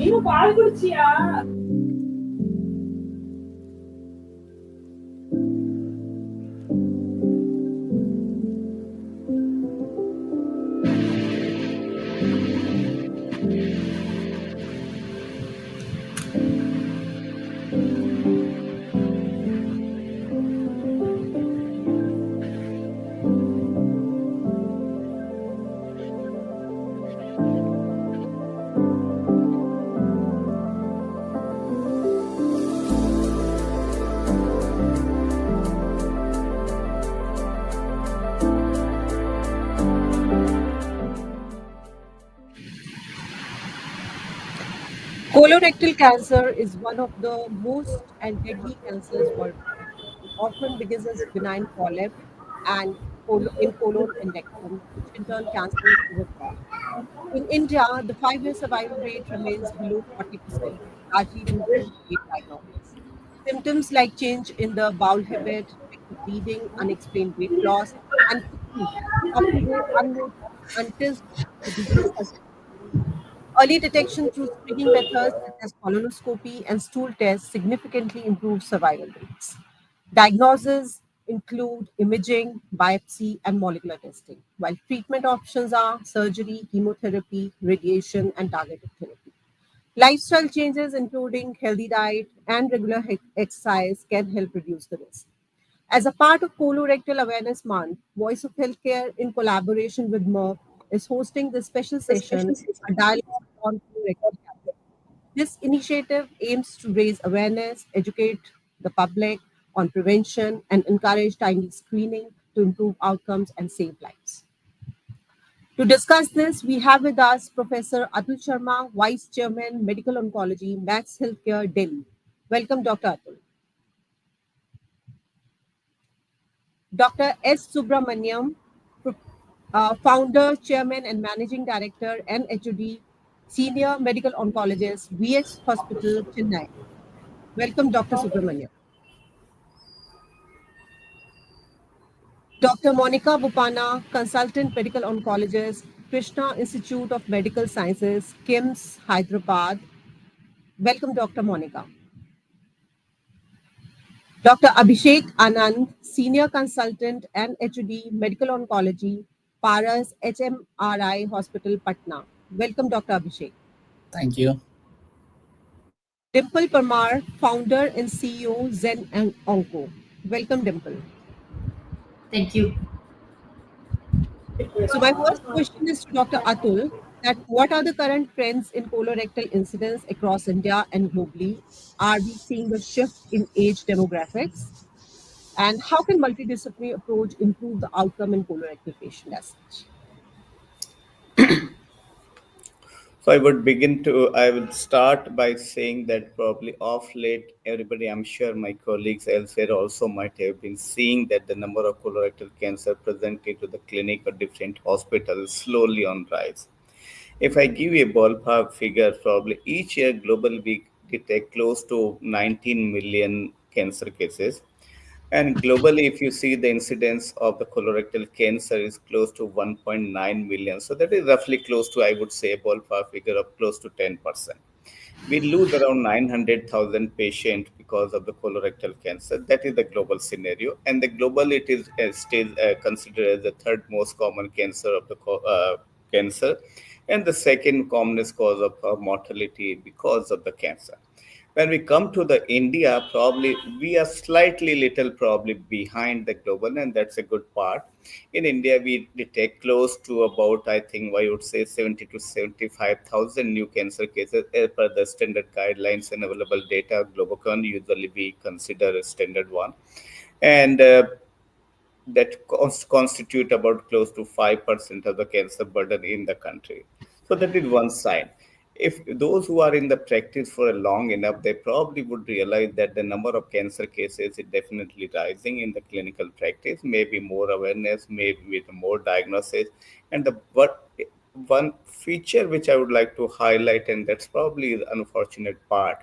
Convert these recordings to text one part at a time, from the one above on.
நீನು ball குடிச்சியா? Colorectal cancer is one of the most and deadly cancers worldwide. It often begins as benign polyp and in colon and rectum, which in turn cancers over time. In India, the 5-year survival rate remains below 40%, largely due to late diagnosis. Symptoms like change in the bowel habit, frequent bleeding, unexplained weight loss, and fatigue often go unnoticed until the disease has. Early detection through screening methods such as colonoscopy and stool tests significantly improve survival rates. Diagnoses include imaging, biopsy, and molecular testing, while treatment options are surgery, chemotherapy, radiation, and targeted therapy. Lifestyle changes, including healthy diet and regular exercise, can help reduce the risk. As a part of Colorectal Awareness Month, Voice of Healthcare, in collaboration with Merck, is hosting this special session, a dialogue on colorectal cancer. This initiative aims to raise awareness, educate the public on prevention, and encourage timely screening to improve outcomes and save lives. To discuss this, we have with us Professor Atul Sharma, Vice Chairman, Medical Oncology, Max Healthcare, Delhi. Welcome, Dr. Atul. Dr. S. Subramanian, Founder, Chairman, and Managing Director, NHOD, Senior Medical Oncologist, VX Hospital, Chennai. Welcome, Dr. Subramanian. Dr. Mounika Boppana, Consultant Medical Oncologist, Krishna Institute of Medical Sciences, KIMS, Hyderabad. Welcome, Dr. Mounika. Dr. Abhishek Anand, Senior Consultant and HOD Medical Oncology, Paras HMRI Hospital, Patna. Welcome, Dr. Abhishek. Thank you. Dimple Parmar, Founder and CEO, Zen and Onco. Welcome, Dimple. Thank you. So my first question is to Dr. Atul, that what are the current trends in colorectal incidence across India and globally? Are we seeing a shift in age demographics? And how can multidisciplinary approach improve the outcome in colorectal patient as such? So I would start by saying that probably off late, everybody, I'm sure my colleagues elsewhere also might have been seeing that the number of colorectal cancer presented to the clinic or different hospitals is slowly on rise. If I give you a ballpark figure, probably each year globally we detect close to 19 million cancer cases. And globally, if you see the incidence of the colorectal cancer is close to 1.9 million. So that is roughly close to, I would say, a ballpark figure of close to 10%. We lose around 900,000 patients because of the colorectal cancer. That is the global scenario. And the global, it is still considered as the third most common cancer of the cancer and the second commonest cause of mortality because of the cancer. When we come to the India, probably we are slightly little probably behind the global, and that's a good part. In India, we detect close to about, I think I would say 70 to 75,000 new cancer cases as per the standard guidelines and available data. Globocon usually we consider a standard one, and that constitute about close to 5% of the cancer burden in the country. So that is one side. If those who are in the practice for a long enough, they probably would realize that the number of cancer cases is definitely rising in the clinical practice, maybe more awareness, maybe with more diagnosis. And the but one feature which I would like to highlight, and that's probably the unfortunate part.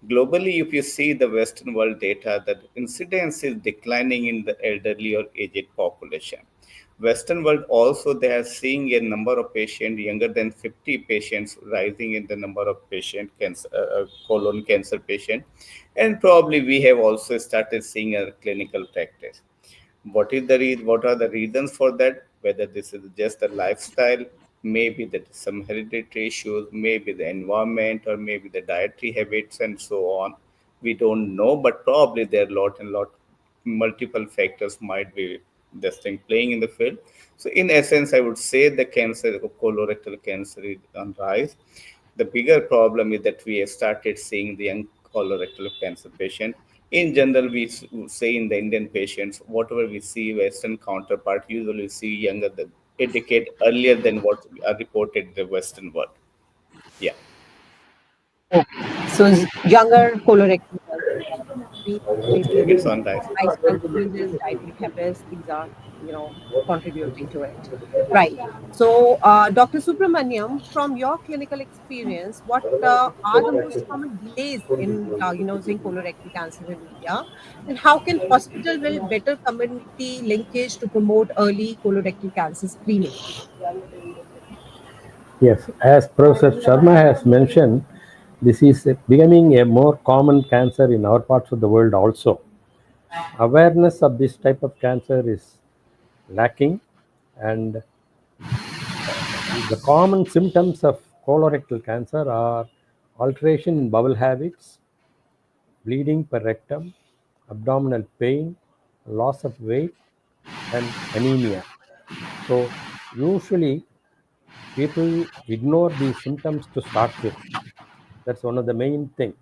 Globally, if you see the Western world data, that incidence is declining in the elderly or aged population. Western world also they are seeing a number of patients younger than 50 patients rising in the number of patient cancer, colon cancer patient, and probably we have also started seeing a clinical practice. What are the reasons for that? Whether this is just a lifestyle, maybe that is some hereditary issues, maybe the environment, or maybe the dietary habits and so on. We don't know, but probably there are lot multiple factors might be this thing playing in the field. So in essence, I would say the cancer, colorectal cancer is on rise. The bigger problem is that we have started seeing the young colorectal cancer patient. In general, we say in the Indian patients, whatever we see Western counterpart, usually see younger than a decade earlier than what are reported in the Western world. Yeah, Okay. So younger colorectal cancer, maybe it's on rise. lifestyle changes, dietary habits, these are, contributing to it. Right. So, Dr. Subramaniam, from your clinical experience, what are the most common delays in diagnosing colorectal cancer in India? And how can hospital build better community linkage to promote early colorectal cancer screening? Yes, as Professor Sharma has mentioned, this is becoming a more common cancer in our parts of the world also. Awareness of this type of cancer is lacking, and the common symptoms of colorectal cancer are alteration in bowel habits, bleeding per rectum, abdominal pain, loss of weight, and anemia. So, usually people ignore these symptoms to start with. That's one of the main thing.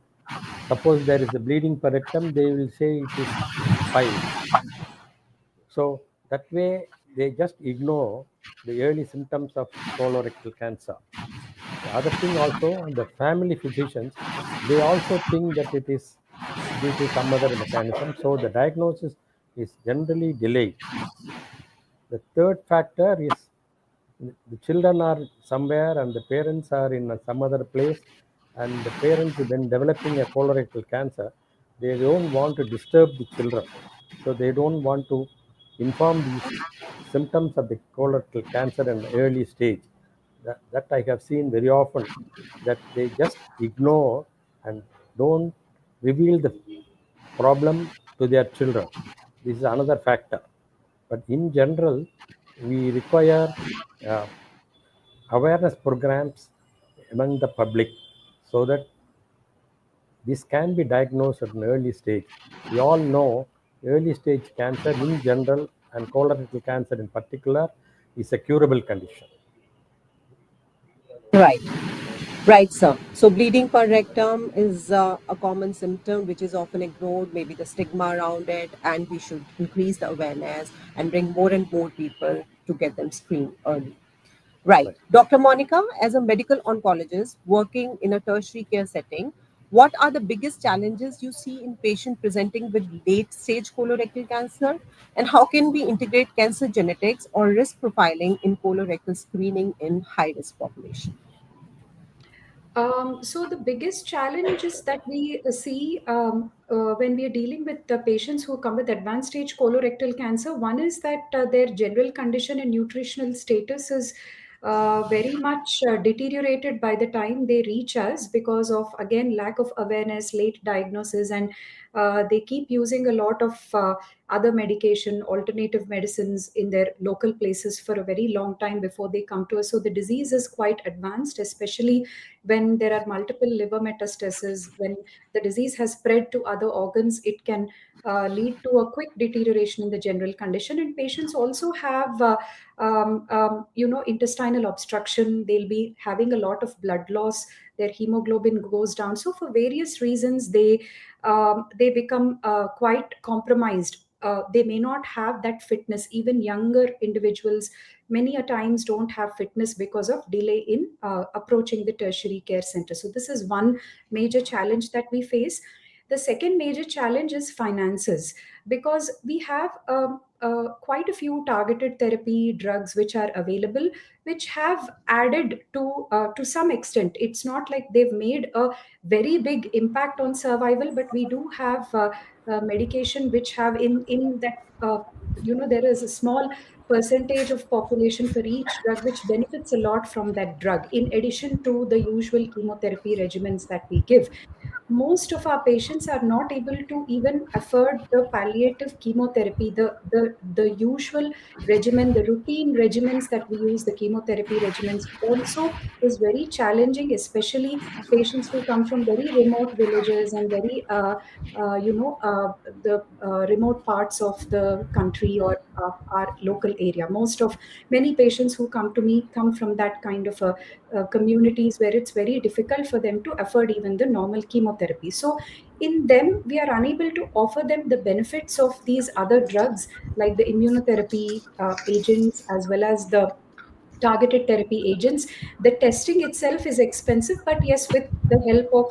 Suppose there is a bleeding per rectum, they will say it is fine. So that way they just ignore the early symptoms of colorectal cancer. The other thing also, the family physicians, they also think that it is due to some other mechanism. So the diagnosis is generally delayed. The third factor is the children are somewhere and the parents are in some other place, and the parents when developing a colorectal cancer, they don't want to disturb the children, so they don't want to inform these symptoms of the colorectal cancer in the early stage. That I have seen very often, that they just ignore and don't reveal the problem to their children. This is another factor. But in general, we require uh, awareness programs among the public so that this can be diagnosed at an early stage. We all know early stage cancer in general and colorectal cancer in particular is a curable condition. Right. Right, sir. So, bleeding per rectum is a common symptom which is often ignored, maybe the stigma around it, and we should increase the awareness and bring more and more people to get them screened early. Right. Right. Dr. Monica, as a medical oncologist working in a tertiary care setting, what are the biggest challenges you see in patient presenting with late stage colorectal cancer? And how can we integrate cancer genetics or risk profiling in colorectal screening in high risk population? So the biggest challenges that we see when we are dealing with the patients who come with advanced stage colorectal cancer, one is that their general condition and nutritional status is very much deteriorated by the time they reach us because of, again, lack of awareness, late diagnosis, and they keep using a lot of other medication, alternative medicines in their local places for a very long time before they come to us. So the disease is quite advanced, especially when there are multiple liver metastases. When the disease has spread to other organs, it can lead to a quick deterioration in the general condition. And patients also have intestinal obstruction. They'll be having a lot of blood loss, their hemoglobin goes down. So for various reasons, they become quite compromised. They may not have that fitness. Even younger individuals many a times don't have fitness because of delay in approaching the tertiary care center. So this is one major challenge that we face. The second major challenge is finances, because we have quite a few targeted therapy drugs which are available, which have added to some extent. It's not like they've made a very big impact on survival, but we do have medication which have in that there is a small percentage of population for each drug which benefits a lot from that drug, in addition to the usual chemotherapy regimens that we give. Most of our patients are not able to even afford the palliative chemotherapy, the usual regimen, the routine regimens that we use, the chemotherapy regimens also is very challenging, especially patients who come from very remote villages and very the remote parts of the country or our local area. Many patients who come to me come from that kind of communities where it's very difficult for them to afford even the normal chemotherapy. So in them, we are unable to offer them the benefits of these other drugs like the immunotherapy agents as well as the targeted therapy agents. The testing itself is expensive, but yes, with the help of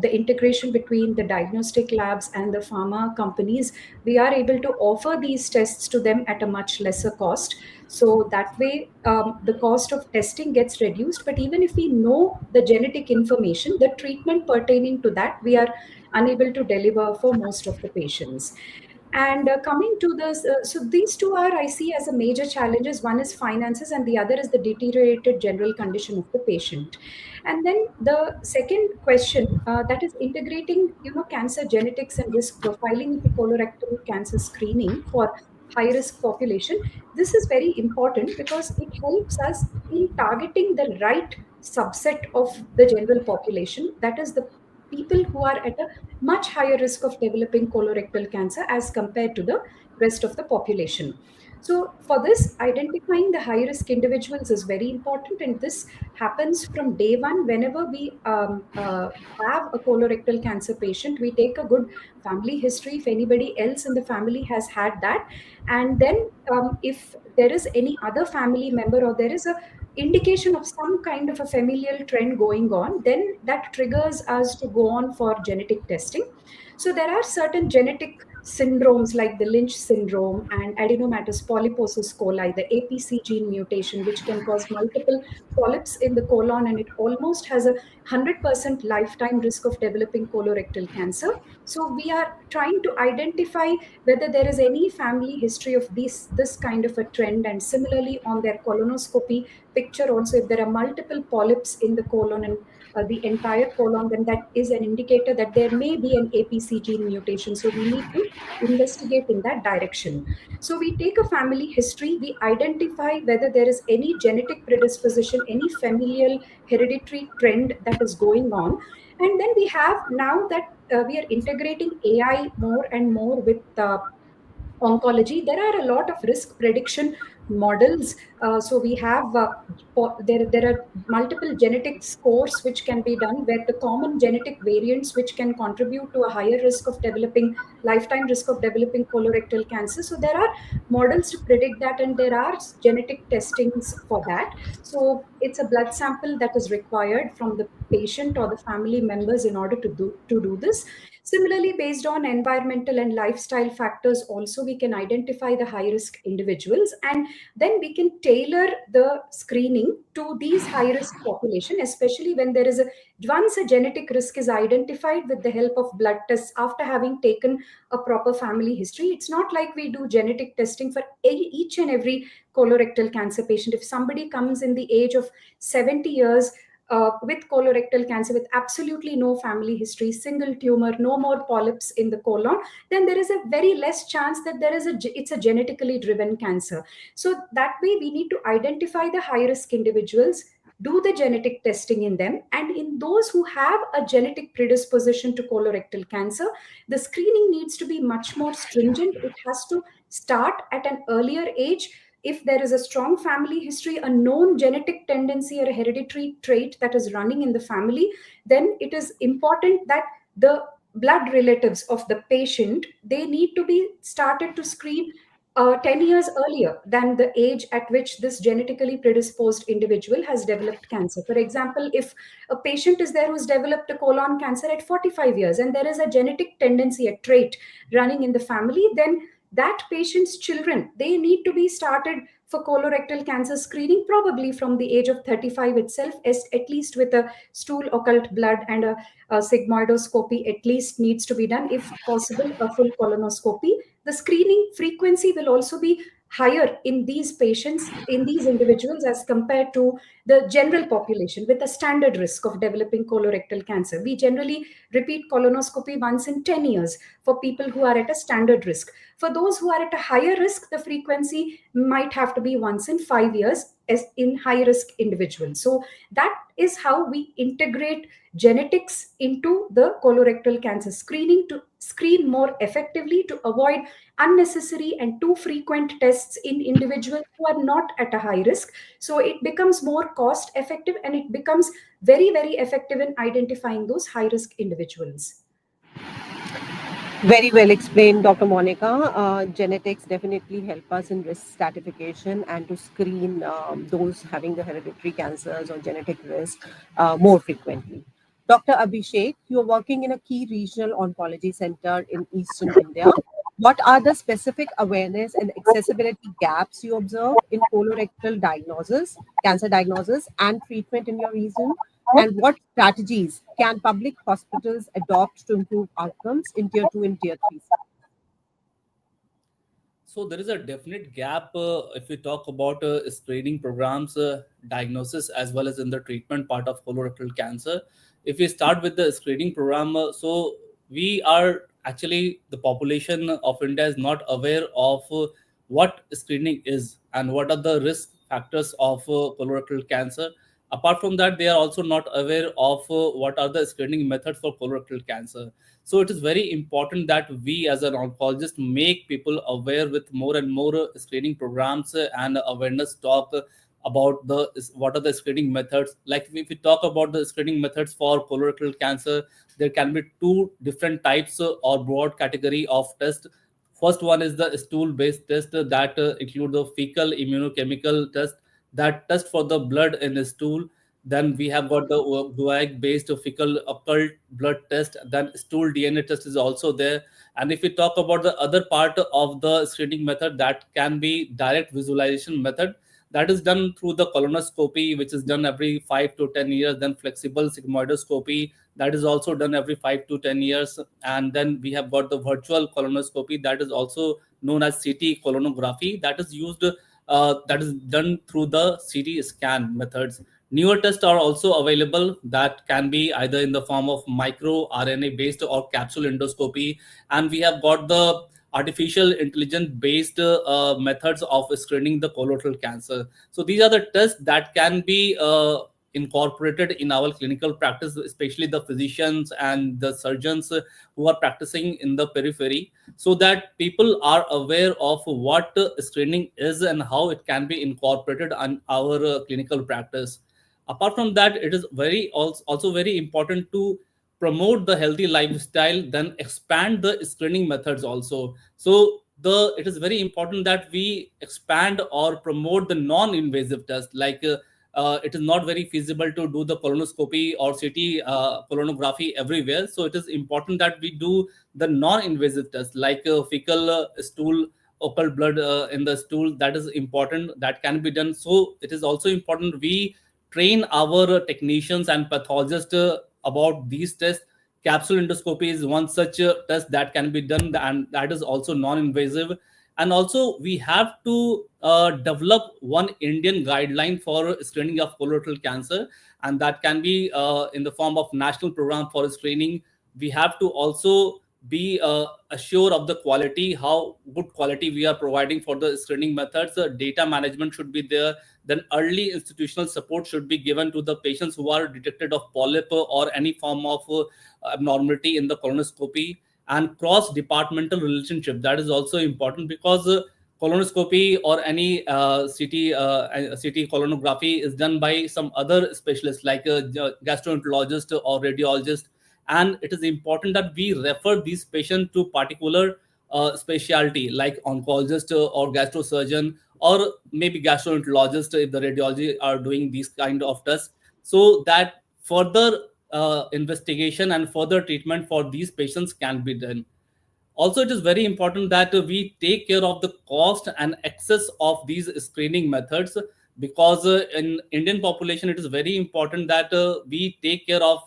the integration between the diagnostic labs and the pharma companies, we are able to offer these tests to them at a much lesser cost. So that way, the cost of testing gets reduced. But even if we know the genetic information, the treatment pertaining to that, we are unable to deliver for most of the patients. And coming to this, so these two are, I see, as a major challenges. One is finances, and the other is the deteriorated general condition of the patient. And then the second question, that is integrating, cancer genetics and risk profiling into colorectal cancer screening for high risk population. This is very important because it helps us in targeting the right subset of the general population. That is the people who are at a much higher risk of developing colorectal cancer as compared to the rest of the population. So, for this, identifying the high risk individuals is very important, and this happens from day one. Whenever we have a colorectal cancer patient, we take a good family history if anybody else in the family has had that, and then if there is any other family member or there is a indication of some kind of a familial trend going on, then that triggers us to go on for genetic testing. So there are certain genetic syndromes like the Lynch syndrome and adenomatous polyposis coli, the APC gene mutation, which can cause multiple polyps in the colon, and it almost has a 100% lifetime risk of developing colorectal cancer. So we are trying to identify whether there is any family history of this kind of a trend, and similarly on their colonoscopy picture also, if there are multiple polyps in the colon and the entire colon, then that is an indicator that there may be an APC gene mutation. So we need to investigate in that direction. So we take a family history, we identify whether there is any genetic predisposition, any familial hereditary trend that is going on. And then we have now that we are integrating AI more and more with oncology. There are a lot of risk prediction models. So we have there are multiple genetic scores which can be done, where the common genetic variants which can contribute to a higher risk of developing lifetime risk of developing colorectal cancer. So there are models to predict that, and there are genetic testings for that. So it's a blood sample that is required from the patient or the family members in order to do this. Similarly, based on environmental and lifestyle factors, also we can identify the high risk individuals, and then we can tailor the screening to these high risk population, especially when there is once a genetic risk is identified with the help of blood tests after having taken a proper family history. It's not like we do genetic testing for each and every colorectal cancer patient. If somebody comes in the age of 70 years with colorectal cancer with absolutely no family history, single tumor, no more polyps in the colon, then there is a very less chance that it's a genetically driven cancer. So that way we need to identify the high risk individuals, do the genetic testing in them, and in those who have a genetic predisposition to colorectal cancer, the screening needs to be much more stringent. It has to start at an earlier age. If there is a strong family history, a known genetic tendency or a hereditary trait that is running in the family, then it is important that the blood relatives of the patient, they need to be started to screen 10 years earlier than the age at which this genetically predisposed individual has developed cancer. For example, if a patient is there who's developed a colon cancer at 45 years and there is a genetic tendency, a trait running in the family, then that patient's children, they need to be started for colorectal cancer screening probably from the age of 35 itself, as at least with a stool occult blood and a sigmoidoscopy at least needs to be done, if possible a full colonoscopy. the screening frequency will also be higher in these patients, in these individuals, as compared to the general population with a standard risk of developing colorectal cancer. We generally repeat colonoscopy once in 10 years for people who are at a standard risk. For those who are at a higher risk, the frequency might have to be once in 5 years as in high risk individuals. So that is how we integrate genetics into the colorectal cancer screening to screen more effectively, to avoid unnecessary and too frequent tests in individuals who are not at a high risk. So it becomes more cost effective, and it becomes very, very effective in identifying those high risk individuals. Very well explained, Dr. Monica. Genetics definitely help us in risk stratification and to screen those having the hereditary cancers or genetic risk more frequently. Dr. Abhishek, you are working in a key regional oncology center in Eastern India. What are the specific awareness and accessibility gaps you observe in colorectal diagnosis, cancer diagnosis, and treatment in your region? And what strategies can public hospitals adopt to improve outcomes in tier 2 and tier 3? So there is a definite gap if we talk about screening programs, diagnosis, as well as in the treatment part of colorectal cancer. If we start with the screening program, so we are actually, the population of India is not aware of what screening is and what are the risk factors of colorectal cancer. Apart from that, they are also not aware of what are the screening methods for colorectal cancer. So it is very important that we as an oncologist make people aware with more and more screening programs and awareness talk about the what are the screening methods. Like if we talk about the screening methods for colorectal cancer, there can be two different types or broad category of test. First one is the stool based test that include the fecal immunochemical test, that test for the blood in the stool. Then we have got the guaic based fecal occult blood test. Then stool DNA test is also there. And if we talk about the other part of the screening method, that can be direct visualization method, that is done through the colonoscopy, which is done every 5 to 10 years. Then flexible sigmoidoscopy, that is also done every 5 to 10 years. And then we have got the virtual colonoscopy, that is also known as CT colonography, that is used that is done through the CT scan methods. Newer tests are also available that can be either in the form of micro RNA based or capsule endoscopy. And we have got the artificial intelligence based methods of screening the colorectal cancer. So these are the tests that can be incorporated in our clinical practice, especially the physicians and the surgeons who are practicing in the periphery, so that people are aware of what screening is and how it can be incorporated on our clinical practice. Apart from that, it is also very important to promote the healthy lifestyle, then expand the screening methods also. So it is very important that we expand or promote the non-invasive test, like it is not very feasible to do the colonoscopy or CT colonography everywhere. So it is important that we do the non-invasive test, like fecal stool occult blood in the stool. That is important, that can be done. So it is also important we train our technicians and pathologists about these tests. Capsule endoscopy is one such test that can be done, and that is also non-invasive. And also we have to develop one Indian guideline for screening of colorectal cancer, and that can be in the form of national program for screening. We have to also be assured of the quality, how good quality we are providing for the screening methods. Data management should be there. Then early institutional support should be given to the patients who are detected of polyp or any form of abnormality in the colonoscopy. And cross departmental relationship, that is also important, because colonoscopy or any CT colonography is done by some other specialists like a gastroenterologist or radiologist. And it is important that we refer these patients to particular specialty like oncologist or gastrosurgeon, or maybe gastroenterologist if the radiology are doing these kind of tests, so that further investigation and further treatment for these patients can be done. Also, it is very important that we take care of the cost and access of these screening methods, because in Indian population it is very important that we take care of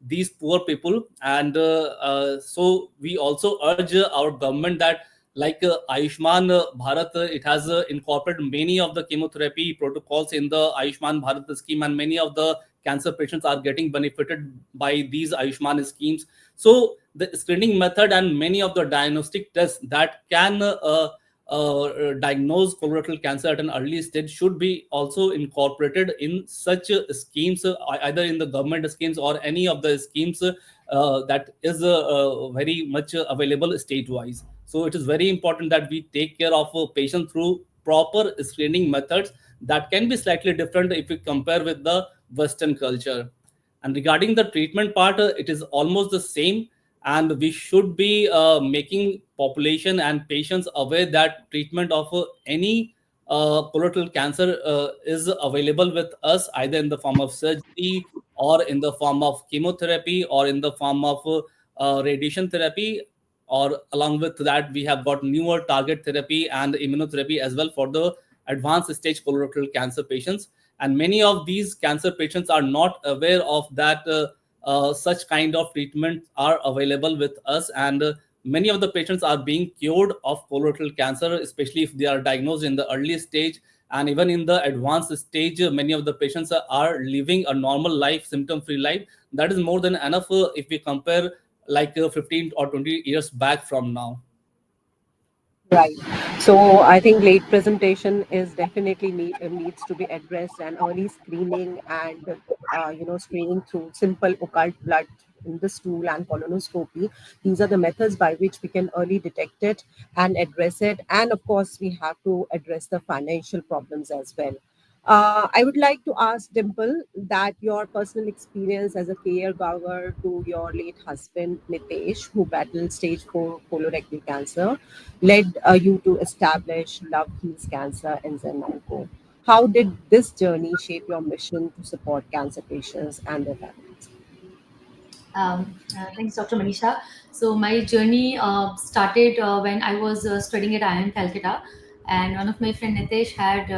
these poor people. And so we also urge our government that, like Ayushman Bharat, it has incorporated many of the chemotherapy protocols in the Ayushman Bharat scheme, and many of the cancer patients are getting benefited by these Ayushman schemes. So the screening method and many of the diagnostic tests that can diagnose colorectal cancer at an early stage should be also incorporated in such schemes, either in the government schemes or any of the schemes that is very much available state wise. So it is very important that we take care of a patient through proper screening methods that can be slightly different if we compare with the Western culture. And regarding the treatment part, it is almost the same, and we should be making population and patients aware that treatment of any colorectal cancer is available with us, either in the form of surgery or in the form of chemotherapy or in the form of radiation therapy, or along with that we have got newer target therapy and immunotherapy as well for the advanced stage colorectal cancer patients. And many of these cancer patients are not aware of that such kind of treatments are available with us, and many of the patients are being cured of colorectal cancer, especially if they are diagnosed in the early stage. And even in the advanced stage, many of the patients are living a normal life, symptom free life. That is more than enough if we compare like 15 or 20 years back from now. Right. So I think late presentation is definitely needs to be addressed, and early screening and screening through simple occult blood in the stool and colonoscopy. These are the methods by which we can early detect it and address it. And of course, we have to address the financial problems as well. I would like to ask Dimple that your personal experience as a caregiver to your late husband Nitesh, who battled stage 4 colorectal cancer, led you to establish Love Heals Cancer and Zen Onco. How did this journey shape your mission to support cancer patients and their families? Thanks, Dr. Manisha. So my journey started when I was studying at IIM Calcutta, and one of my friend Nitesh had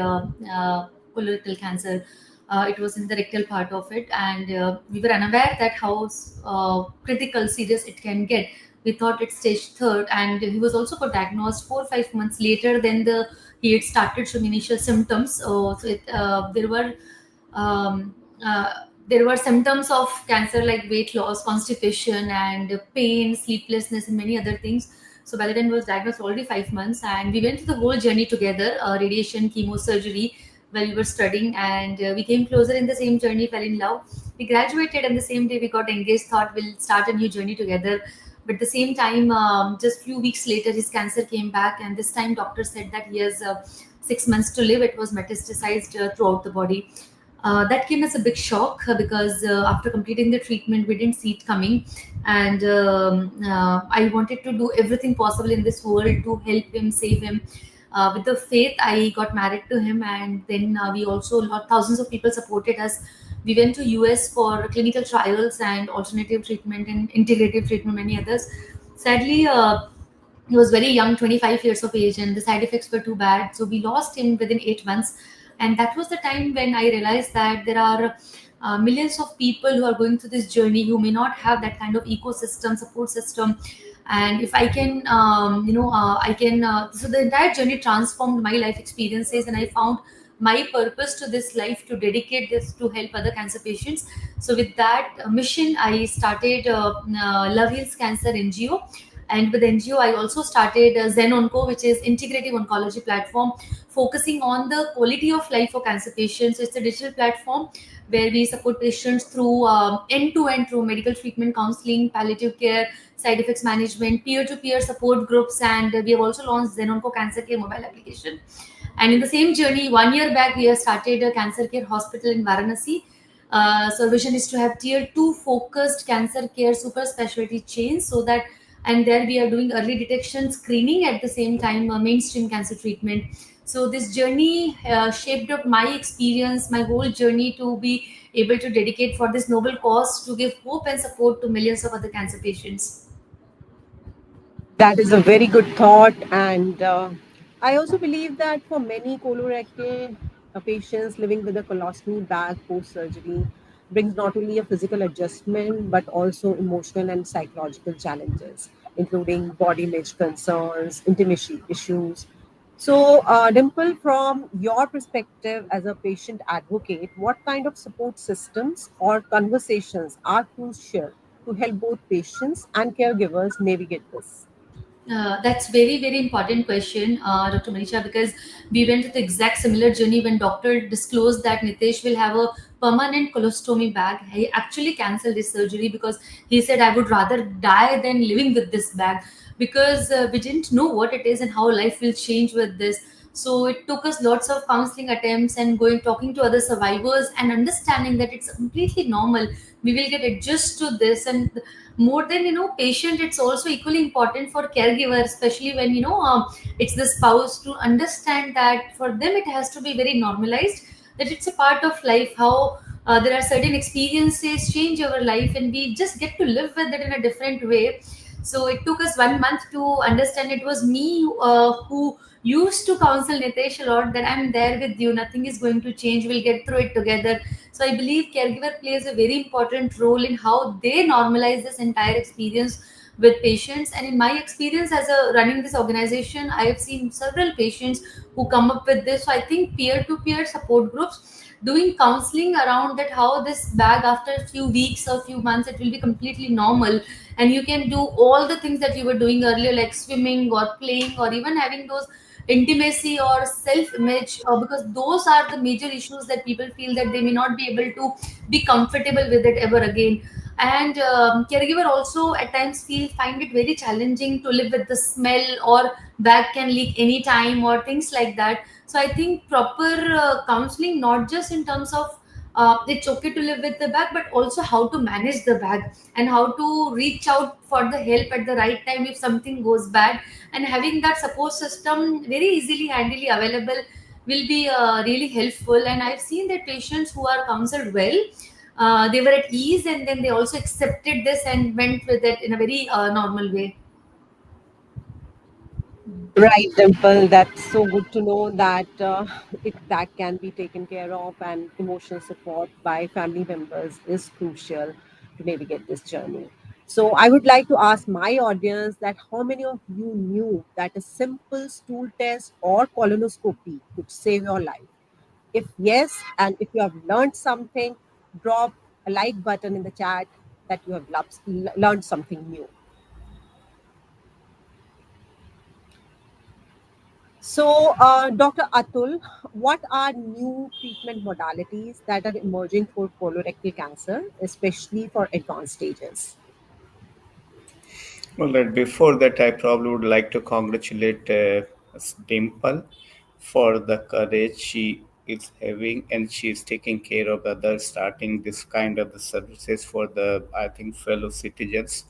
colorectal cancer. It was in the rectal part of it, and we were unaware that how critical, serious it can get. We thought it's stage third, and he was also got diagnosed 4 or 5 months later. Then he had started showing initial symptoms. Um, uh, there were symptoms of cancer like weight loss, constipation, and pain, sleeplessness, and many other things. So by the time he was diagnosed, already 5 months, and we went through the whole journey together: radiation, chemo, surgery, while we were studying, and we came closer in the same journey, fell in love. We graduated, and the same day we got engaged. Thought we'll start a new journey together. But at the same time, just few weeks later, his cancer came back, and this time doctor said that he has 6 months to live. It was metastasized throughout the body. That came as a big shock because after completing the treatment, we didn't see it coming, and I wanted to do everything possible in this world to help him, save him. With the faith, I got married to him, and then we also thousands of people supported us. We went to US for clinical trials and alternative treatment and integrative treatment, many others. Sadly, he was very young, 25 years of age, and the side effects were too bad. So we lost him within 8 months. And that was the time when I realized that there are millions of people who are going through this journey who may not have that kind of ecosystem, support system. And if I can, so the entire journey transformed my life experiences, and I found my purpose to this life to dedicate this to help other cancer patients. So with that mission, I started Love Heals Cancer NGO, and with NGO, I also started Zen Onco, which is integrative oncology platform, focusing on the quality of life for cancer patients. So it's a digital platform where we support patients through end to end, through medical treatment, counseling, palliative care, side effects management, peer to peer support groups, and we have also launched Zen Onco Cancer Care mobile application. And in the same journey, 1 year back, we have started a cancer care hospital in Varanasi. So vision is to have tier 2 focused cancer care super specialty chains, so that, and there we are doing early detection screening at the same time mainstream cancer treatment. So this journey shaped up my experience, my whole journey to be able to dedicate for this noble cause to give hope and support to millions of other cancer patients. That is a very good thought. And I also believe that for many colorectal patients living with a colostomy bag post surgery brings not only a physical adjustment but also emotional and psychological challenges. including body image concerns, intimacy issues. So, Dimple, from your perspective as a patient advocate, what kind of support systems or conversations are crucial to help both patients and caregivers navigate this? That's very important question, Dr. Manisha, because we went through the exact similar journey when doctor disclosed that Nitesh will have a permanent colostomy bag. He actually cancelled his surgery because he said, I would rather die than living with this bag, because we didn't know what it is and how life will change with this. So it took us lots of counseling attempts and going talking to other survivors and understanding that it's completely normal. We will get adjust to this, and more than patient, it's also equally important for caregiver, especially when it's the spouse, to understand that for them it has to be very normalized, that it's a part of life, how there are certain experiences change our life and we just get to live with it in a different way. So it took us 1 month to understand. It was me who used to counsel Nitesh a lot, that I'm there with you, nothing is going to change, we'll get through it together. So I believe caregiver plays a very important role in how they normalize this entire experience with patients. And in my experience as a running this organization, I have seen several patients who come up with this. So I think peer-to-peer support groups doing counseling around that, how this bag after a few weeks or few months it will be completely normal, and you can do all the things that you were doing earlier, like swimming or playing or even having those intimacy or self image, because those are the major issues that people feel that they may not be able to be comfortable with it ever again. And caregiver also at times find it very challenging to live with the smell, or bag can leak anytime or things like that. So I think proper counseling, not just in terms of it's okay to live with the bag, but also how to manage the bag and how to reach out for the help at the right time if something goes bad. And having that support system very easily handily available will be really helpful. And I've seen that patients who are counseled well, they were at ease, and then they also accepted this and went with it in a very normal way. Right, Dimple. That's so good to know that that can be taken care of, and emotional support by family members is crucial to navigate this journey. So, I would like to ask my audience that how many of you knew that a simple stool test or colonoscopy could save your life? If yes, and if you have learned something, drop a like button in the chat that you have learned something new. So, Dr. Atul, what are new treatment modalities that are emerging for colorectal cancer, especially for advanced stages? Well, before that, I probably would like to congratulate Dimple for the courage she is having, and she is taking care of others, starting this kind of the services for the, I think, fellow citizens.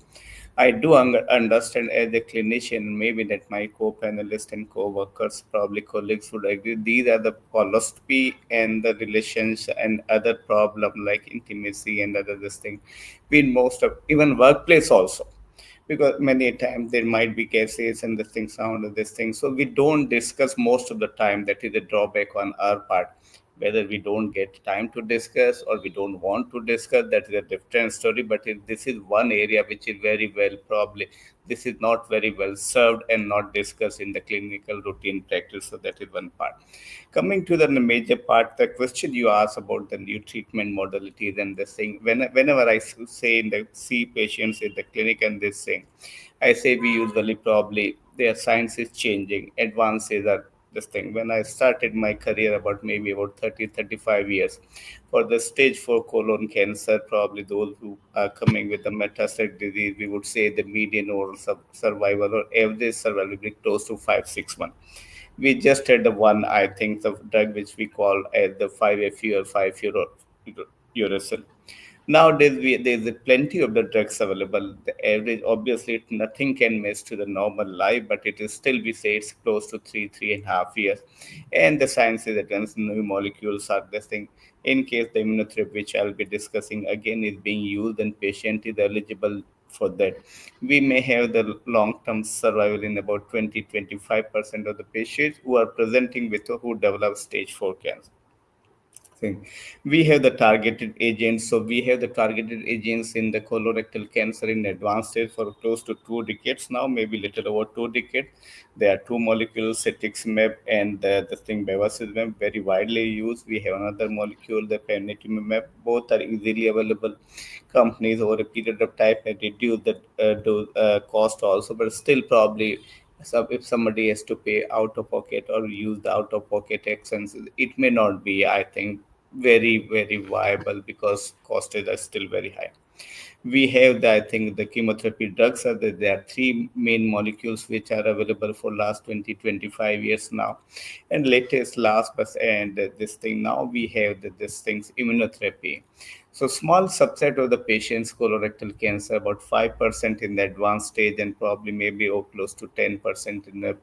I do understand as a clinician, maybe that my co-panelists and co-workers, probably colleagues would agree. These are the coloscopy and the relations and other problem like intimacy and other this thing, in most of even workplace also, because many times there might be cases and this thing sound of this thing, so we don't discuss most of the time. That is a drawback on our part, whether we don't get time to discuss or we don't want to discuss, that is a different story. But this is one area which is very well, probably this is not very well served and not discussed in the clinical routine practice. So that is one part. Coming to the major part, the question you asked about the new treatment modalities and this thing, whenever I say in the see patients in the clinic and this thing, I say we usually probably their science is changing, advances are this thing. When I started my career about maybe about 30-35 years, for the stage 4 colon cancer, probably those who are coming with the metastatic disease, we would say the median overall survival or average survival will be close to 5-6 months. We just had the one, I think, the drug which we call as the 5FU or 5 uracil. Nowadays, there's plenty of the drugs available. The average, obviously, nothing can mess to the normal life, but it is still, we say it's close to 3.5 years. And the science is advanced, new molecules are this thing. In case the immunotherapy, which I'll be discussing again, is being used and patient is eligible for that, we may have the long-term survival in about 20-25% of the patients who are presenting with who develop stage 4 cancer. thing. We have the targeted agents. So we have the targeted agents in the colorectal cancer in advanced stage for close to 2 decades now, maybe little over 2 decades. There are two molecules, cetuximab and the thing bevacizumab, very widely used. We have another molecule, the panitumumab. Both are easily available. Companies over a period of time have reduced the cost also, but still probably, so if somebody has to pay out of pocket or use the out of pocket expenses, it may not be, I think, very viable because costs are still very high. We have the, I think the chemotherapy drugs are there are three main molecules which are available for last 20-25 years now. And latest last but and this thing now we have this thing's immunotherapy. So small subset of the patients colorectal cancer, about 5% in the advanced stage, and probably maybe close to 10% in the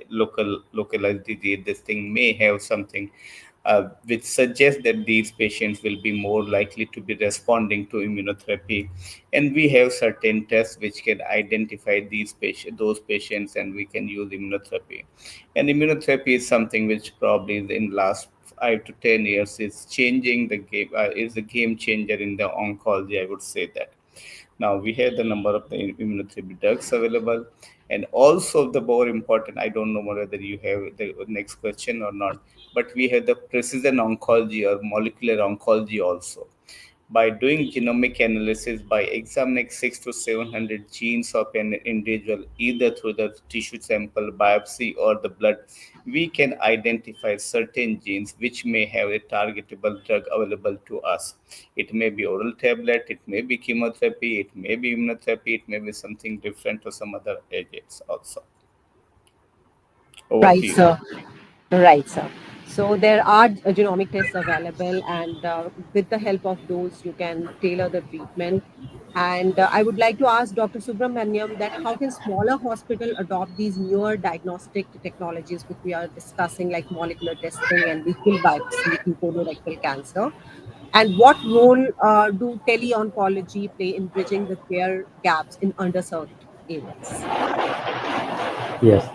localized disease. This thing may have something which suggests that these patients will be more likely to be responding to immunotherapy. And we have certain tests which can identify those patients, and we can use immunotherapy. And immunotherapy is something which probably in last 5 to 10 years is changing the game, is a game changer in the oncology, I would say that. Now we have the number of the immunotherapy drugs available, and also the more important, I don't know whether you have the next question or not, but we have the precision oncology or molecular oncology also. By doing genomic analysis, by examining 600 to 700 genes of an individual, either through the tissue sample, biopsy, or the blood, we can identify certain genes which may have a targetable drug available to us. It may be oral tablet, it may be chemotherapy, it may be immunotherapy, it may be something different or some other agents also. Over to Right, you. sir. Right, sir. So there are genomic tests available, and with the help of those, you can tailor the treatment. And I would like to ask Dr. Subramaniam that how can smaller hospital adopt these newer diagnostic technologies which we are discussing, like molecular testing and liquid biopsy in colorectal cancer? And what role do tele-oncology play in bridging the care gaps in underserved areas? Yes,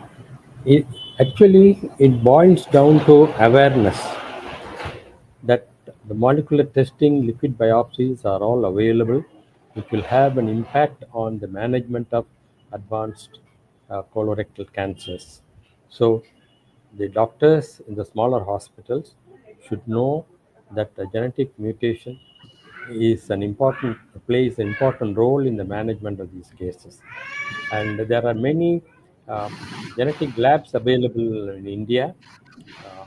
it actually it boils down to awareness that the molecular testing, liquid biopsies are all available, which will have an impact on the management of advanced colorectal cancers. So, the doctors in the smaller hospitals should know that the genetic mutation is an important plays an important role in the management of these cases, and there are many uh, genetic labs available in India, uh,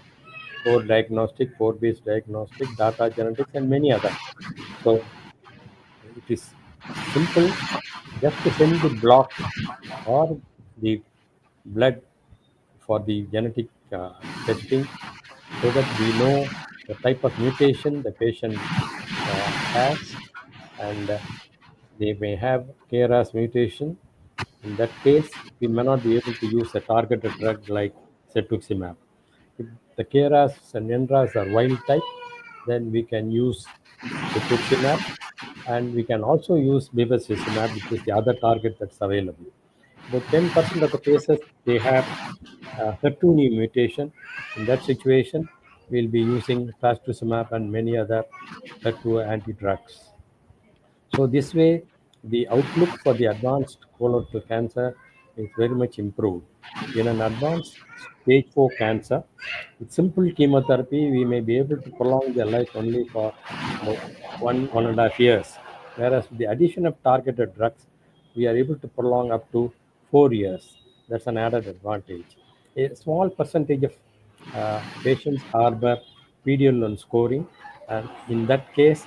core diagnostic, core based diagnostic, data genetics, and many other. So it is simple just to send the block or the blood for the genetic testing, so that we know the type of mutation the patient has, and they may have KRAS mutation. In that case, we may not be able to use a targeted drug like cetuximab. If the KRAS and NRAS are wild type, then we can use cetuximab, and we can also use bevacizumab, which is the other target that's available. About 10% of the cases, they have HER2 mutation. In that situation, we'll be using trastuzumab and many other HER2 anti-drugs. So this way, the outlook for the advanced colorectal cancer is very much improved. In an advanced stage 4 cancer, with simple chemotherapy, we may be able to prolong their life only for about 1.5 years. Whereas with the addition of targeted drugs, we are able to prolong up to 4 years. That's an added advantage. A small percentage of patients harbor PD-L1 scoring, and in that case,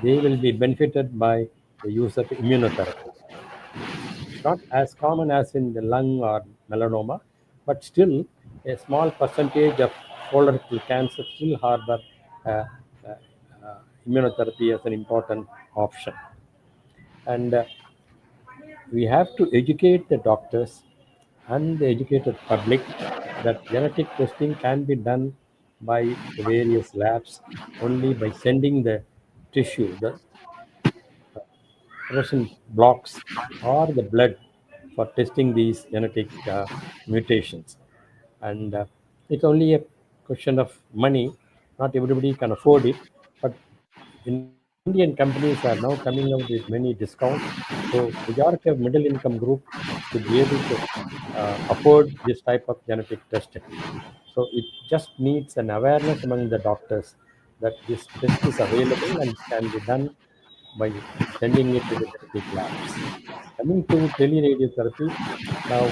they will be benefited by the use of immunotherapy. It's not as common as in the lung or melanoma, but still a small percentage of colorectal cancer still harbor uh, uh, immunotherapy as an important option. And we have to educate the doctors and the educated public that genetic testing can be done by the various labs only by sending the tissue, the fluorescent blocks, or the blood for testing these genetic mutations. And it's only a question of money, not everybody can afford it, but Indian companies are now coming out with many discounts. So majority of middle income group should be able to afford this type of genetic testing. So it just needs an awareness among the doctors that this test is available and can be done by sending it to the genetic labs. Coming to teleradiotherapy, now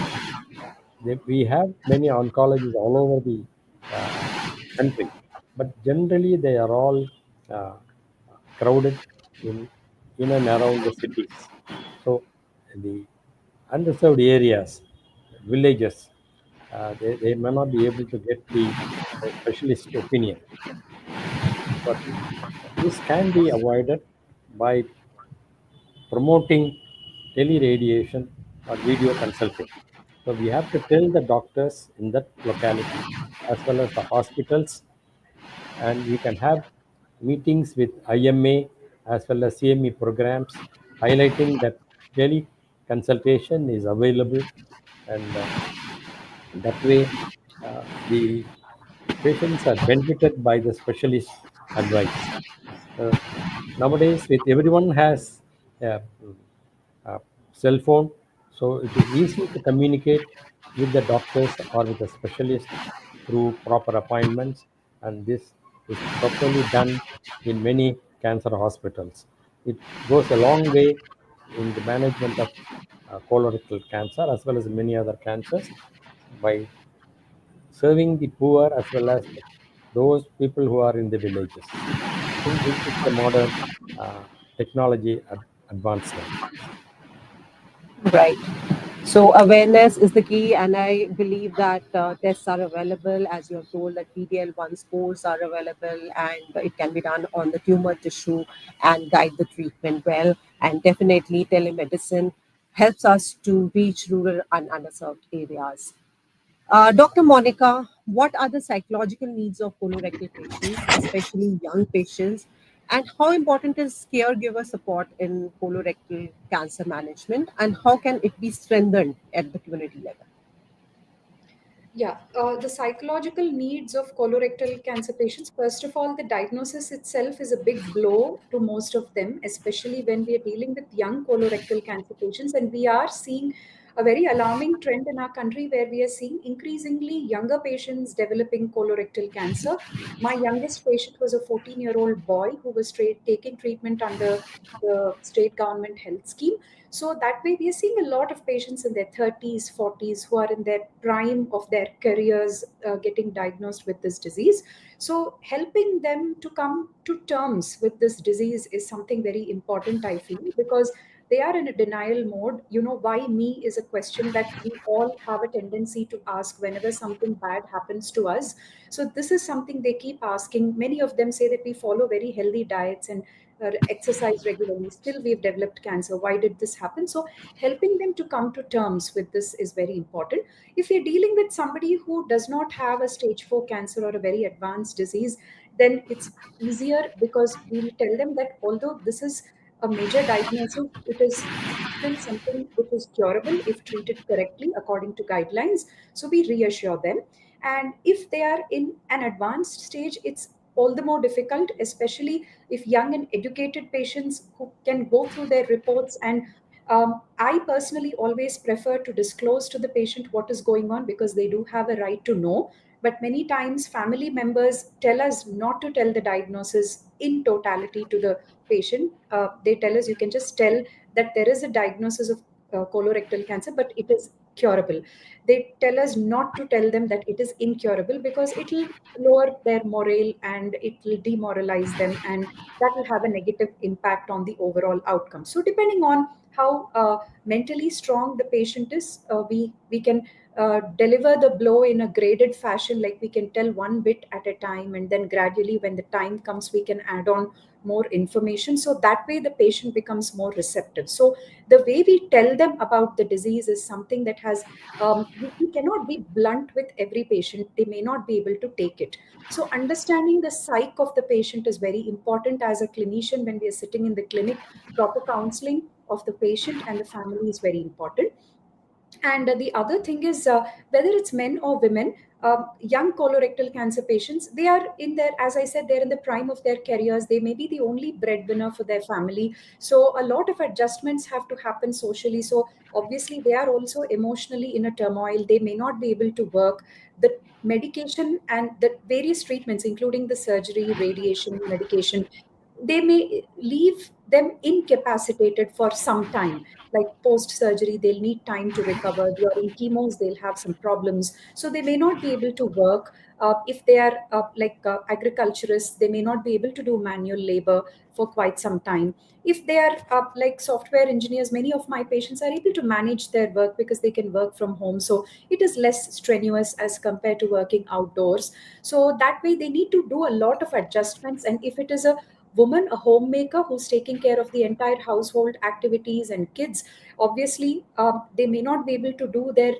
we have many oncologists all over the uh, country, but generally they are all uh, crowded in and around the cities. So the underserved areas, villages, they may not be able to get the specialist opinion. But this can be avoided by promoting teleradiation or video consulting. So we have to tell the doctors in that locality as well as the hospitals, and we can have meetings with IMA as well as CME programs highlighting that tele consultation is available, and that way the patients are benefited by the specialist advice. Uh, Nowadays, with everyone has a, a cell phone, so it is easy to communicate with the doctors or with the specialist through proper appointments, and this is properly done in many cancer hospitals. It goes a long way in the management of colorectal cancer as well as many other cancers by serving the poor as well as those people who are in the villages. I think this is the modern uh, technology advancement. Right. So awareness is the key, and I believe that tests are available, as you have told that PDL1 scores are available, and it can be done on the tumor tissue and guide the treatment well. And definitely, telemedicine helps us to reach rural and underserved areas. Dr. Monica, what are the psychological needs of colorectal patients, especially young patients, and how important is caregiver support in colorectal cancer management, and how can it be strengthened at the community level? Yeah, the psychological needs of colorectal cancer patients. First of all, the diagnosis itself is a big blow to most of them, especially when we are dealing with young colorectal cancer patients. And we are seeing a very alarming trend in our country where we are seeing increasingly younger patients developing colorectal cancer. My youngest patient was a 14-year-old boy who was taking treatment under the state government health scheme. So that way, we are seeing a lot of patients in their 30s, 40s who are in their prime of their careers getting diagnosed with this disease. So, helping them to come to terms with this disease is something very important, I feel, because they are in a denial mode. You know, why me is a question that we all have a tendency to ask whenever something bad happens to us. So, this is something they keep asking. Many of them say that we follow very healthy diets and exercise regularly, still we've developed cancer. Why did this happen? So helping them to come to terms with this is very important. If you're dealing with somebody who does not have a stage 4 cancer or a very advanced disease, then it's easier because we'll tell them that although this is a major diagnosis, it is still something which is curable if treated correctly according to guidelines. So we reassure them. And if they are in an advanced stage, it's all the more difficult, especially if young and educated patients who can go through their reports. And I personally always prefer to disclose to the patient what is going on because they do have a right to know. But many times, family members tell us not to tell the diagnosis in totality to the patient. They tell us you can just tell that there is a diagnosis of colorectal cancer, but it is curable. They tell us not to tell them that it is incurable because it will lower their morale and it will demoralize them, and that will have a negative impact on the overall outcome. So depending on how mentally strong the patient is, we can deliver the blow in a graded fashion, like we can tell one bit at a time, and then gradually when the time comes we can add on more information, so that way the patient becomes more receptive. So the way we tell them about the disease is something that has we cannot be blunt with every patient. They may not be able to take it. So understanding the psyche of the patient is very important as a clinician. When we are sitting in the clinic, proper counseling of the patient and the family is very important. And the other thing is, whether it's men or women, young colorectal cancer patients, they are in their, as I said, they're in the prime of their careers. They may be the only breadwinner for their family. So a lot of adjustments have to happen socially. So obviously, they are also emotionally in a turmoil. They may not be able to work. The medication and the various treatments, including the surgery, radiation, medication, they may leave them incapacitated for some time. Like post surgery, they'll need time to recover. During chemos, they'll have some problems. So they may not be able to work. If they are agriculturists, they may not be able to do manual labor for quite some time. If they are like software engineers, many of my patients are able to manage their work because they can work from home. So it is less strenuous as compared to working outdoors. So that way, they need to do a lot of adjustments. And if it is a woman, a homemaker who's taking care of the entire household activities and kids, obviously they may not be able to do their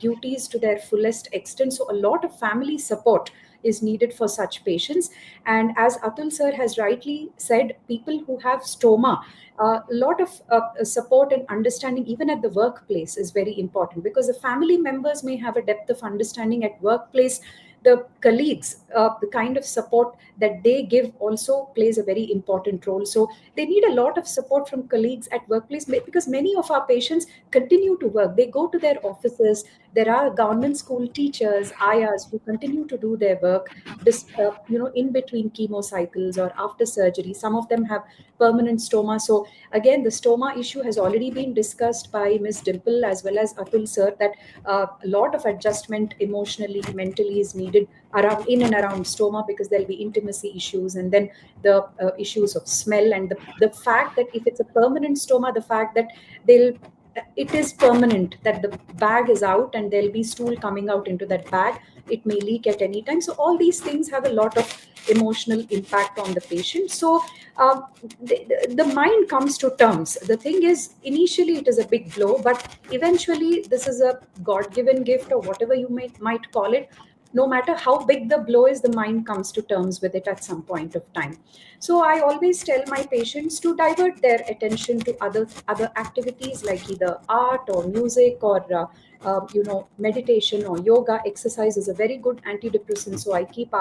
duties to their fullest extent. So a lot of family support is needed for such patients. And as Atul sir has rightly said, people who have stoma, a lot of support and understanding even at the workplace is very important, because the family members may have a depth of understanding at workplace. The colleagues, the kind of support that they give also plays a very important role. So they need a lot of support from colleagues at workplace, because many of our patients continue to work. They go to their offices. There are government school teachers, ayas, who continue to do their work, in between chemo cycles or after surgery. Some of them have permanent stoma. So again, the stoma issue has already been discussed by Ms. Dimple as well as Atul sir, that a lot of adjustment emotionally, mentally is needed around, in and around stoma, because there'll be intimacy issues, and then the issues of smell, and the fact that if it's a permanent stoma, the fact that they'll it is permanent, that the bag is out and there'll be stool coming out into that bag. It may leak at any time. So all these things have a lot of emotional impact on the patient. So the mind comes to terms. The thing is, initially it is a big blow, but eventually this is a God-given gift, or whatever you might call it. No matter how big the blow is, the mind comes to terms with it at some point of time. So I always tell my patients to divert their attention to other activities, like either art or music, or meditation or yoga. Exercise is a very good antidepressant. So I keep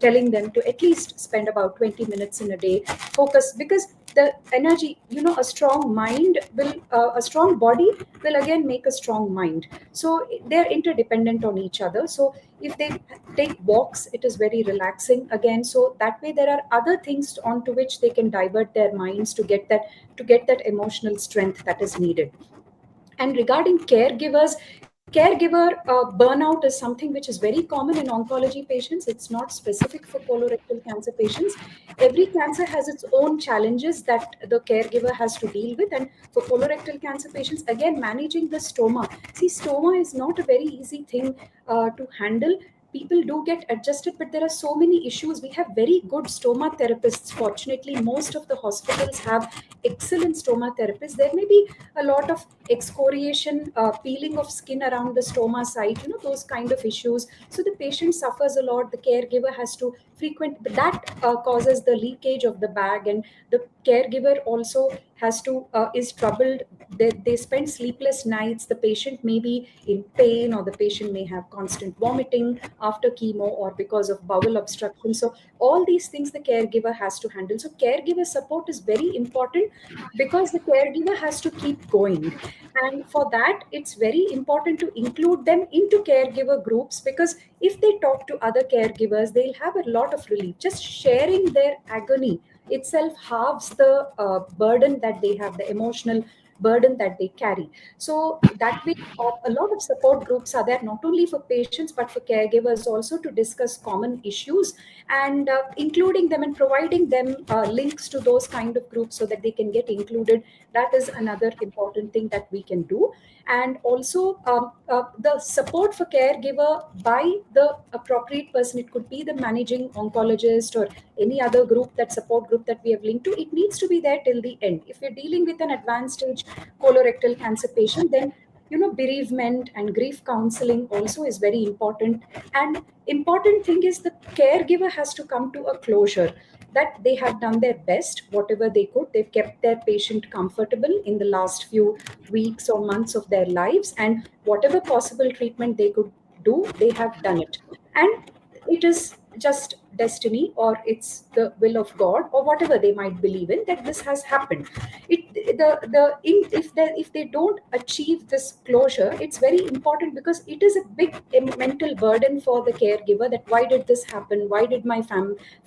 telling them to at least spend about 20 minutes in a day, focus, because the energy, a strong mind will, a strong body will again make a strong mind. So they're interdependent on each other. So if they take walks, it is very relaxing again. So that way, there are other things onto which they can divert their minds to get that emotional strength that is needed. And regarding caregiver burnout is something which is very common in oncology patients. It's not specific for colorectal cancer patients. Every cancer has its own challenges that the caregiver has to deal with. And for colorectal cancer patients, again, managing the stoma. See, stoma is not a very easy thing to handle. People do get adjusted, but there are so many issues. We have very good stoma therapists. Fortunately, most of the hospitals have excellent stoma therapists. There may be a lot of excoriation, peeling of skin around the stoma site, those kind of issues. So the patient suffers a lot. The caregiver has to that causes the leakage of the bag, and the caregiver also is troubled. They spend sleepless nights. The patient may be in pain, or the patient may have constant vomiting after chemo, or because of bowel obstruction. So all these things the caregiver has to handle. So caregiver support is very important, because the caregiver has to keep going. And for that, it's very important to include them into caregiver groups, because if they talk to other caregivers, they'll have a lot of relief. Just sharing their agony itself halves the burden that they have, the emotional burden that they carry. So that way, a lot of support groups are there, not only for patients but for caregivers also, to discuss common issues, and including them and providing them links to those kind of groups so that they can get included. That is another important thing that we can do. And also, the support for caregiver by the appropriate person. It could be the managing oncologist or any other group, that support group that we have linked to. It needs to be there till the end. If you're dealing with an advanced stage colorectal cancer patient, then bereavement and grief counseling also is very important. And important thing is, the caregiver has to come to a closure that they have done their best, whatever they could. They've kept their patient comfortable in the last few weeks or months of their lives, and whatever possible treatment they could do, they have done it. And it is just destiny, or it's the will of God, or whatever they might believe in, that this has happened. If they don't achieve this closure, it's very important, because it is a big mental burden for the caregiver, that why did this happen, why did my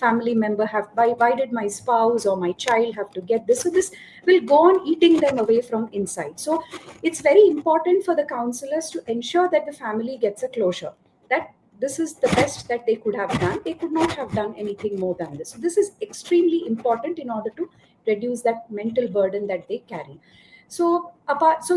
family member have, why did my spouse or my child have to get this. So this will go on eating them away from inside. So it's very important for the counselors to ensure that the family gets a closure, that this is the best that they could have done. They could not have done anything more than this. So this is extremely important in order to reduce that mental burden that they carry. So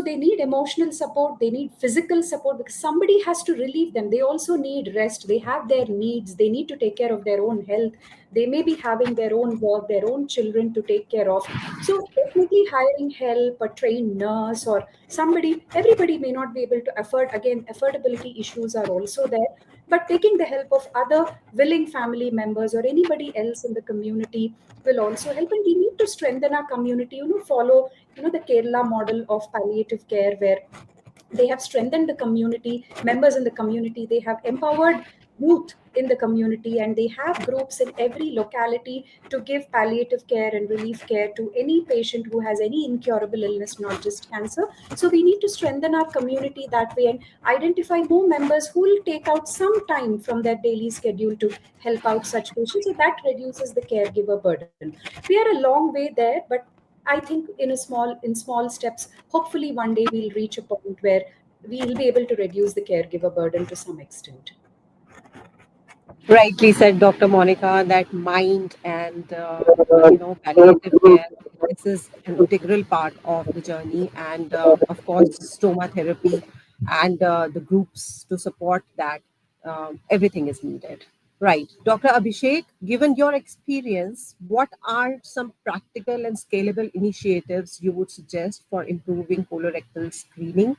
they need emotional support, they need physical support, because somebody has to relieve them. They also need rest, they have their needs, they need to take care of their own health, they may be having their own work, their own children to take care of. So definitely hiring help, a trained nurse or somebody, everybody may not be able to afford. Again, affordability issues are also there, but taking the help of other willing family members or anybody else in the community will also help. And we need to strengthen our community, follow the Kerala model of palliative care, where they have strengthened the community members in the community, they have empowered youth in the community, and they have groups in every locality to give palliative care and relief care to any patient who has any incurable illness, not just cancer. So we need to strengthen our community that way, and identify more members who will take out some time from their daily schedule to help out such patients, so that reduces the caregiver burden. We are a long way there, but I think in small steps, hopefully one day we'll reach a point where we'll be able to reduce the caregiver burden to some extent. Rightly said, Dr. Monica, that mind and palliative care, this is an integral part of the journey, and of course stoma therapy and the groups to support that, everything is needed. Right, Dr. Abhishek, given your experience, what are some practical and scalable initiatives you would suggest for improving colorectal screening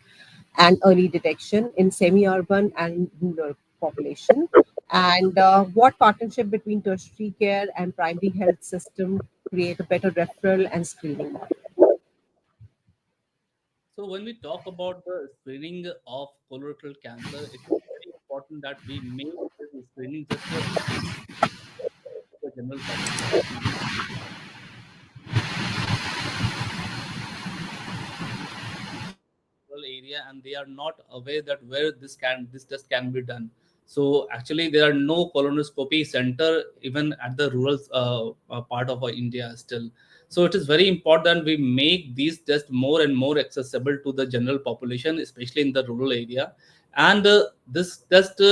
and early detection in semi-urban and rural population? And what partnership between tertiary care and primary health system create a better referral and screening model? So when we talk about the screening of colorectal cancer, it is very important that we make this screening just the general population rural area, and they are not aware that where this test can be done. So actually there are no colonoscopy center even at the rural part of India still. So it is very important we make these tests more and more accessible to the general population, especially in the rural area. And this test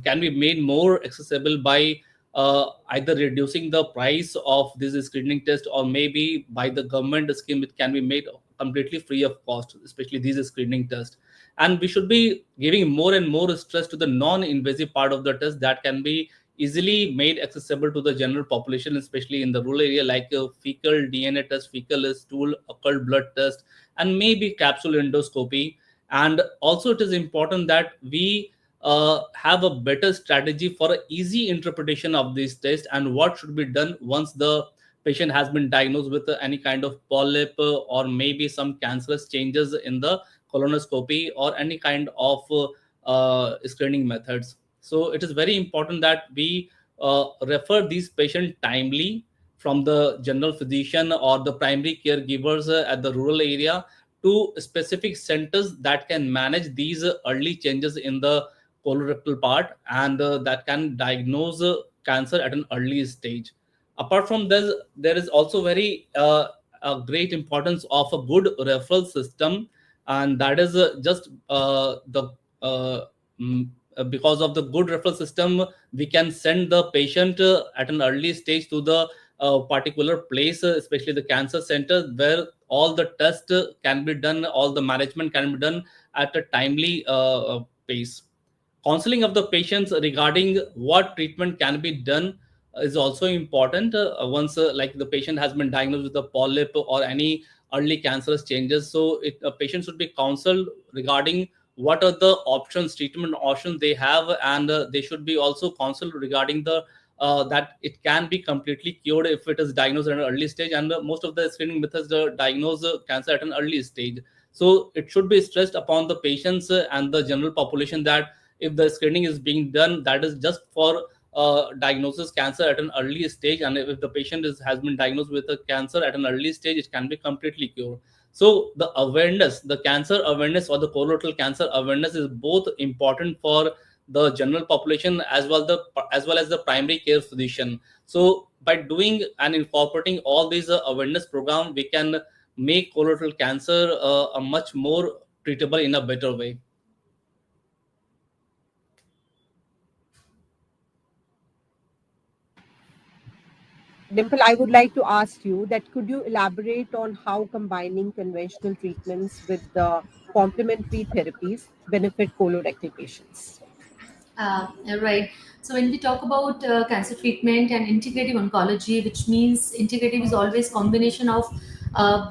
can be made more accessible by either reducing the price of this screening test, or maybe by the government scheme it can be made completely free of cost, especially these screening tests. And we should be giving more and more stress to the non-invasive part of the test that can be easily made accessible to the general population, especially in the rural area, like a fecal DNA test, fecal stool, occult blood test, and maybe capsule endoscopy. And also it is important that we have a better strategy for an easy interpretation of this test and what should be done once the patient has been diagnosed with any kind of polyp or maybe some cancerous changes in the colonoscopy or any kind of screening methods. So it is very important that we refer these patients timely from the general physician or the primary caregivers at the rural area to specific centers that can manage these early changes in the colorectal part, and that can diagnose cancer at an early stage. Apart from this, there is also very a great importance of a good referral system, and that is just the because of the good referral system, we can send the patient at an early stage to the particular place, especially the cancer center, where all the tests can be done, all the management can be done at a timely pace. Counseling of the patients regarding what treatment can be done is also important. Once like the patient has been diagnosed with a polyp or any early cancerous changes, so a patient should be counseled regarding what are the options, treatment options they have, and they should be also counseled regarding the that it can be completely cured if it is diagnosed at an early stage, and most of the screening methods diagnose cancer at an early stage. So it should be stressed upon the patients and the general population that if the screening is being done, that is just for diagnosis cancer at an early stage, and if the patient has been diagnosed with a cancer at an early stage, it can be completely cured. So the awareness, the cancer awareness or the colorectal cancer awareness is both important for the general population as well as the primary care physician. So by doing and incorporating all these awareness program, we can make colorectal cancer a much more treatable in a better way. Dimple, I would like to ask you that could you elaborate on how combining conventional treatments with the complementary therapies benefit colorectal patients? Right. So when we talk about cancer treatment and integrative oncology, which means integrative is always combination of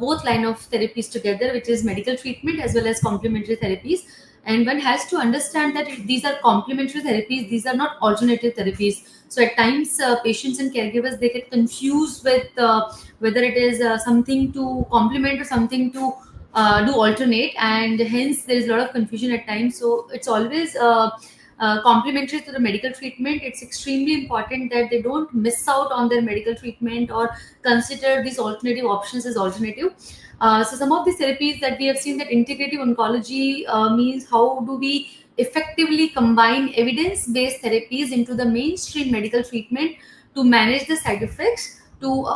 both line of therapies together, which is medical treatment as well as complementary therapies. And one has to understand that these are complementary therapies; these are not alternative therapies. So at times, patients and caregivers they get confused with whether it is something to complement or something to do alternate, and hence there is a lot of confusion at times. So it's always complementary to the medical treatment. It's extremely important that they don't miss out on their medical treatment or consider these alternative options as alternative. So some of these therapies that we have seen that integrative oncology means how do we effectively combine evidence-based therapies into the mainstream medical treatment to manage the side effects, to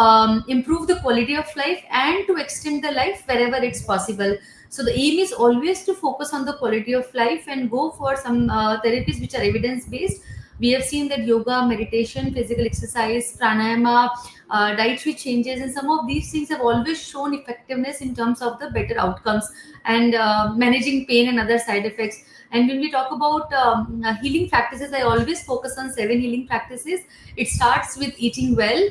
improve the quality of life, and to extend the life wherever it's possible. So the aim is always to focus on the quality of life and go for some therapies which are evidence based. We have seen that yoga, meditation, physical exercise, pranayama, dietary changes, and some of these things have always shown effectiveness in terms of the better outcomes and managing pain and other side effects. And when we talk about healing practices, I always focus on 7 healing practices. It starts with eating well,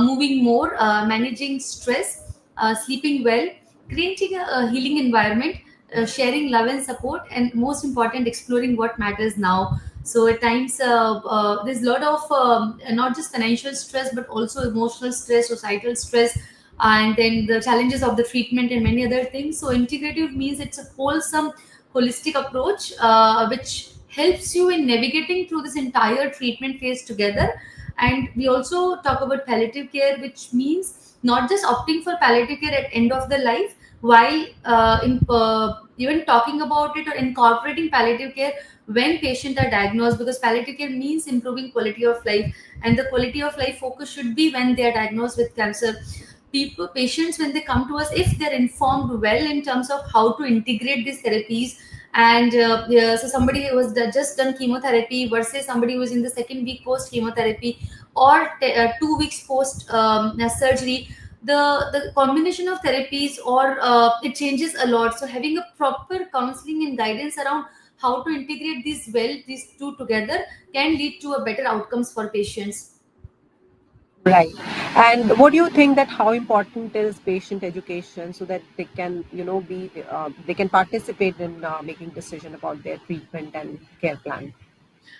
moving more, managing stress, sleeping well, creating a healing environment, sharing love and support, and most important, exploring what matters now. So at times, there's a lot of not just financial stress, but also emotional stress, societal stress, and then the challenges of the treatment and many other things. So integrative means it's a wholesome, holistic approach which helps you in navigating through this entire treatment phase together. And we also talk about palliative care, which means not just opting for palliative care at end of the life, while even talking about it or incorporating palliative care when patients are diagnosed, because palliative care means improving quality of life, and the quality of life focus should be when they are diagnosed with cancer. Patients, when they come to us, if they're informed well in terms of how to integrate these therapies, and yeah, so somebody who was just done chemotherapy versus somebody who was in the second week post chemotherapy or 2 weeks post surgery, the combination of therapies or it changes a lot. So having a proper counseling and guidance around how to integrate these two together can lead to a better outcomes for patients. Right. And what do you think that how important is patient education so that they can, be they can participate in making decision about their treatment and care plan?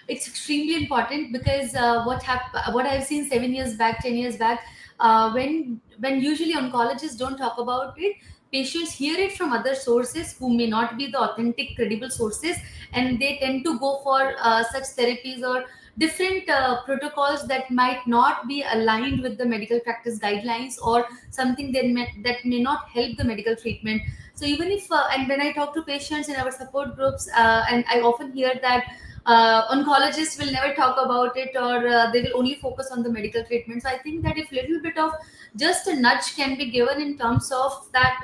It's extremely important because what I've seen 7 years back, 10 years back, when usually oncologists don't talk about it, patients hear it from other sources who may not be the authentic credible sources, and they tend to go for such therapies or different protocols that might not be aligned with the medical practice guidelines, or something that may not help the medical treatment. So even if and when I talk to patients in our support groups, and I often hear that oncologists will never talk about it, or they will only focus on the medical treatment. So I think that if little bit of just a nudge can be given in terms of that,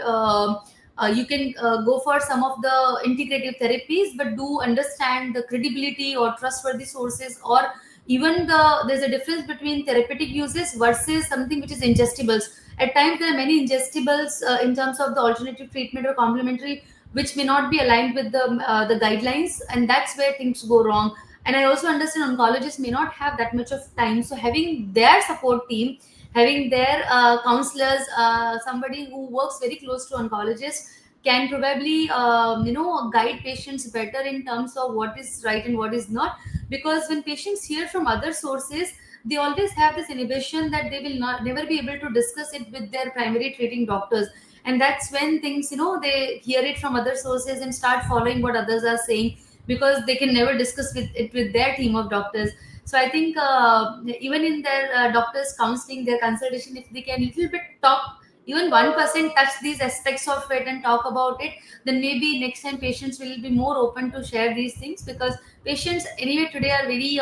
you can go for some of the integrative therapies, but do understand the credibility or trustworthy sources, or even there's a difference between therapeutic uses versus something which is ingestibles. At times there are many ingestibles in terms of the alternative treatment or complementary, which may not be aligned with the guidelines, and that's where things go wrong. And I also understand oncologists may not have that much of time, so having their support team, having their counselors, somebody who works very close to oncologists, can probably guide patients better in terms of what is right and what is not. Because when patients hear from other sources, they always have this inhibition that they will not never be able to discuss it with their primary treating doctors. And that's when things, they hear it from other sources and start following what others are saying, because they can never discuss with it with their team of doctors. So I think even in their doctors counseling, their consultation, if they can little bit talk, even 1% touch these aspects of it and talk about it, then maybe next time patients will be more open to share these things, because patients anyway today are very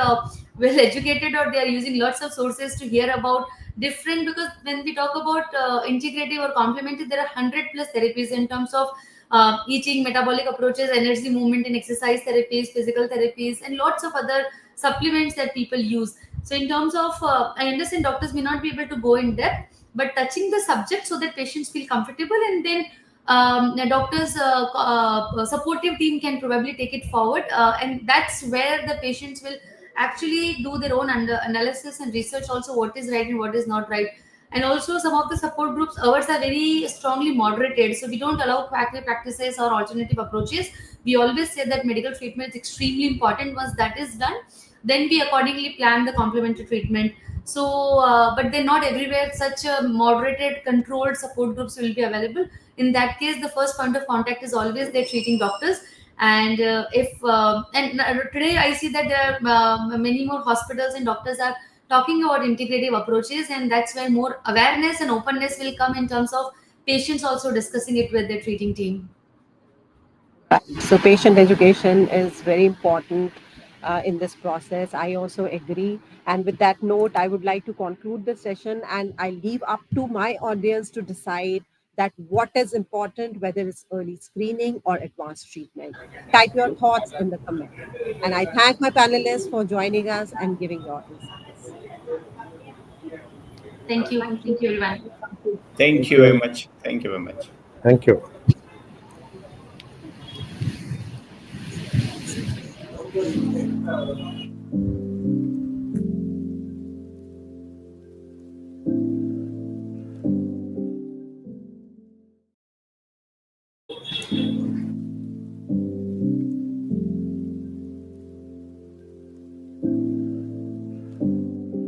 well educated, or they are using lots of sources to hear about different, because when we talk about integrative or complementary, there are 100 plus therapies in terms of eating, metabolic approaches, energy movement and exercise therapies, physical therapies, and lots of other supplements that people use. So in terms of I understand doctors may not be able to go in depth, but touching the subject so that patients feel comfortable, and then the doctors supportive team can probably take it forward, and that's where the patients will actually do their own analysis and research also, what is right and what is not right. And also some of the support groups ours are very strongly moderated, so we don't allow quackery practices or alternative approaches. We always say that medical treatment is extremely important. Once that is done, then we accordingly plan the complementary treatment. So but they're not everywhere such a moderated controlled support groups will be available. In that case, the first point of contact is always their treating doctors. And if and today I see that there are many more hospitals and doctors are talking about integrative approaches, and that's where more awareness and openness will come in terms of patients also discussing it with their treating team. So, patient education is very important in this process. I also agree. And with that note, I would like to conclude the session, and I leave up to my audience to decide that what is important, whether it's early screening or advanced treatment. Type your thoughts in the comment. And I thank my panelists for joining us and giving your insights. Thank you everyone. Thank Thank you very you. much. Thank you very much. Thank you.